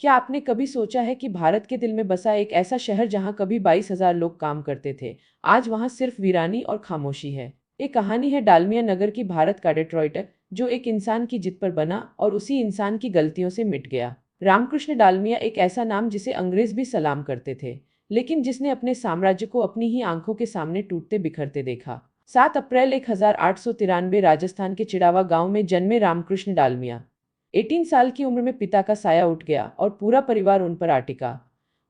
क्या आपने कभी सोचा है कि भारत के दिल में बसा एक ऐसा शहर जहां कभी 22,000 लोग काम करते थे, आज वहां सिर्फ वीरानी और खामोशी है। ये कहानी है डालमिया नगर की, भारत का डेट्रॉइट, जो एक इंसान की जिद पर बना और उसी इंसान की गलतियों से मिट गया। रामकृष्ण डालमिया एक ऐसा नाम जिसे अंग्रेज भी सलाम करते थे, लेकिन जिसने अपने साम्राज्य को अपनी ही आंखों के सामने टूटते बिखरते देखा। 7 अप्रैल 1893 राजस्थान के चिड़ावा गांव में जन्मे रामकृष्ण डालमिया। 18 साल की उम्र में पिता का साया उठ गया और पूरा परिवार उन पर आ टिका।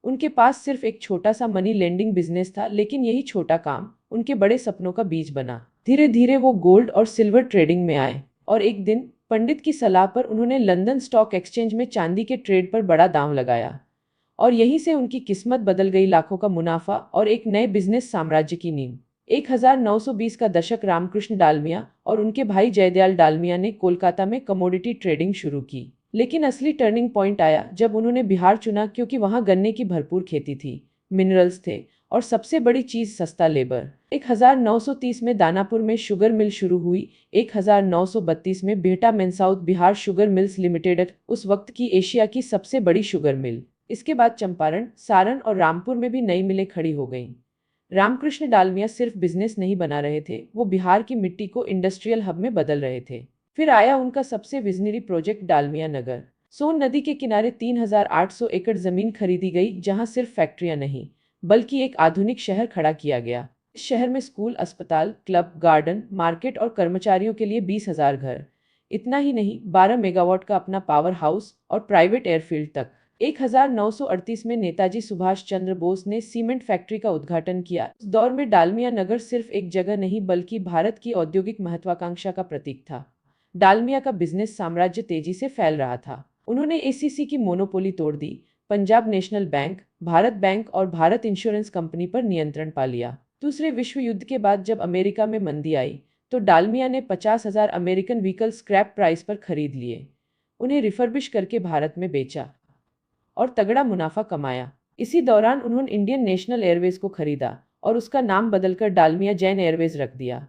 उनके पास सिर्फ एक छोटा सा मनी लेंडिंग बिजनेस था, लेकिन यही छोटा काम उनके बड़े सपनों का बीज बना। धीरे धीरे वो गोल्ड और सिल्वर ट्रेडिंग में आए और एक दिन पंडित की सलाह पर उन्होंने लंदन स्टॉक एक्सचेंज में चांदी के ट्रेड पर बड़ा दांव लगाया और यहीं से उनकी किस्मत बदल गई। लाखों का मुनाफा और एक नए बिजनेस साम्राज्य की नींव। 1920 का दशक। रामकृष्ण डालमिया और उनके भाई जयदयाल डालमिया ने कोलकाता में कमोडिटी ट्रेडिंग शुरू की, लेकिन असली टर्निंग पॉइंट आया जब उन्होंने बिहार चुना, क्योंकि वहां गन्ने की भरपूर खेती थी, मिनरल्स थे और सबसे बड़ी चीज सस्ता लेबर। 1930 में दानापुर में शुगर मिल शुरू हुई। 1932 में बिहटा में south Bihar sugar mills limited, उस वक्त की एशिया की सबसे बड़ी शुगर मिल। इसके बाद चंपारण, सारण और रामपुर में भी नई मिलें खड़ी हो गईं। रामकृष्ण डालमिया सिर्फ बिजनेस नहीं बना रहे थे, वो बिहार की मिट्टी को इंडस्ट्रियल हब में बदल रहे थे। फिर आया उनका सबसे विजनरी प्रोजेक्ट, डालमिया नगर। सोन नदी के किनारे 3,800 एकड़ जमीन खरीदी गई, जहां सिर्फ फैक्ट्रियां नहीं बल्कि एक आधुनिक शहर खड़ा किया गया। इस शहर में स्कूल, अस्पताल, क्लब, गार्डन, मार्केट और कर्मचारियों के लिए 20,000 घर। इतना ही नहीं, 12 मेगावाट का अपना पावर हाउस और प्राइवेट एयरफील्ड तक। 1938 में नेताजी सुभाष चंद्र बोस ने सीमेंट फैक्ट्री का उद्घाटन किया। इस दौर में डालमिया नगर सिर्फ एक जगह नहीं बल्कि भारत की औद्योगिक महत्वाकांक्षा का प्रतीक था। डालमिया का बिजनेस साम्राज्य तेजी से फैल रहा था। उन्होंने एसीसी की मोनोपोली तोड़ दी, Punjab National Bank, Bharat Bank और भारत इंश्योरेंस कंपनी पर नियंत्रण पा लिया। दूसरे विश्व युद्ध के बाद जब अमेरिका में मंदी आई, तो डालमिया ने 50,000 अमेरिकन व्हीकल स्क्रैप प्राइस पर खरीद लिए, उन्हें रिफर्बिश करके भारत में बेचा और तगड़ा मुनाफा कमाया। इसी दौरान उन्होंने इंडियन नेशनल एयरवेज को खरीदा और उसका नाम बदलकर डालमिया जैन एयरवेज रख दिया।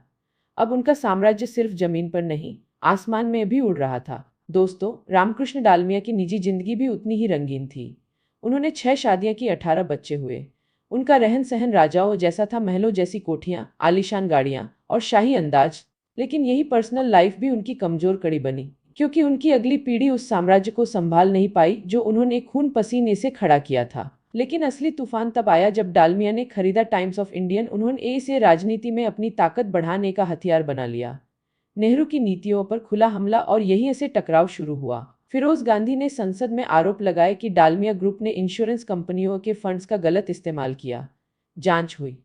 अब उनका साम्राज्य सिर्फ जमीन पर नहीं, आसमान में भी उड़ रहा था। दोस्तों, रामकृष्ण डालमिया की निजी जिंदगी भी उतनी ही रंगीन थी। उन्होंने 6 शादियां की, 18 बच्चे हुए। उनका रहन सहन राजाओं जैसा था, महलों जैसी कोठियां, आलीशान गाड़ियां और शाही अंदाज। लेकिन यही पर्सनल लाइफ भी उनकी कमजोर कड़ी बनी, क्योंकि उनकी अगली पीढ़ी उस साम्राज्य को संभाल नहीं पाई जो उन्होंने खून पसीने से खड़ा किया था। लेकिन असली तूफान तब आया जब डालमिया ने खरीदा टाइम्स ऑफ इंडियन। उन्होंने इसे राजनीति में अपनी ताकत बढ़ाने का हथियार बना लिया। नेहरू की नीतियों पर खुला हमला और यहीं से टकराव शुरू हुआ। फिरोज गांधी ने संसद में आरोप लगाए कि डालमिया ग्रुप ने इंश्योरेंस कंपनियों के फंड्स का गलत इस्तेमाल किया। जांच हुई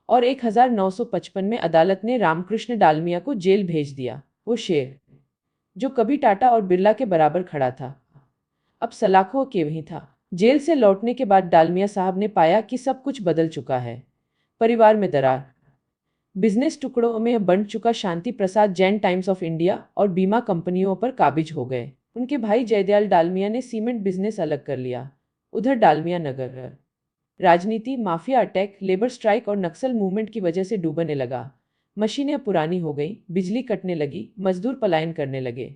और 1955 में अदालत ने रामकृष्ण डालमिया को जेल भेज दिया। वो शेर जो कभी टाटा और बिरला के बराबर खड़ा था, अब सलाखों के वहीं था। जेल से लौटने के बाद डालमिया साहब ने पाया कि सब कुछ बदल चुका है। परिवार में दरार, बिजनेस टुकड़ों में बंट चुका। शांति प्रसाद जैन टाइम्स ऑफ इंडिया और बीमा कंपनियों पर काबिज हो गए। उनके भाई जयदयाल डालमिया ने सीमेंट बिजनेस अलग कर लिया। उधर डालमिया नगर राजनीति, माफिया अटैक, लेबर स्ट्राइक और नक्सल मूवमेंट की वजह से डूबने लगा। मशीनें पुरानी हो गई, बिजली कटने लगी, मजदूर पलायन करने लगे।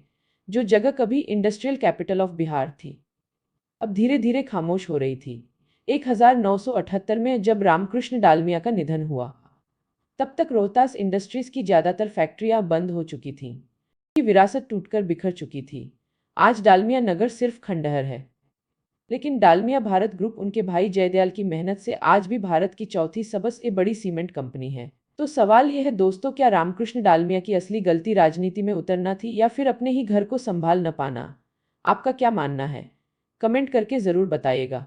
जो जगह कभी इंडस्ट्रियल कैपिटल ऑफ बिहार थी, अब धीरे धीरे खामोश हो रही थी। 1978 में जब रामकृष्ण डालमिया का निधन हुआ, तब तक रोहतास इंडस्ट्रीज की ज्यादातर फैक्ट्रियां बंद हो चुकी थीं। की विरासत टूटकर बिखर चुकी थी। आज डालमिया नगर सिर्फ खंडहर है, लेकिन डालमिया भारत ग्रुप, उनके भाई जयदयाल की मेहनत से आज भी भारत की चौथी सबसे बड़ी सीमेंट कंपनी है। तो सवाल यह है दोस्तों, क्या रामकृष्ण डालमिया की असली गलती राजनीति में उतरना थी या फिर अपने ही घर को संभाल न पाना? आपका क्या मानना है? कमेंट करके जरूर बताइएगा।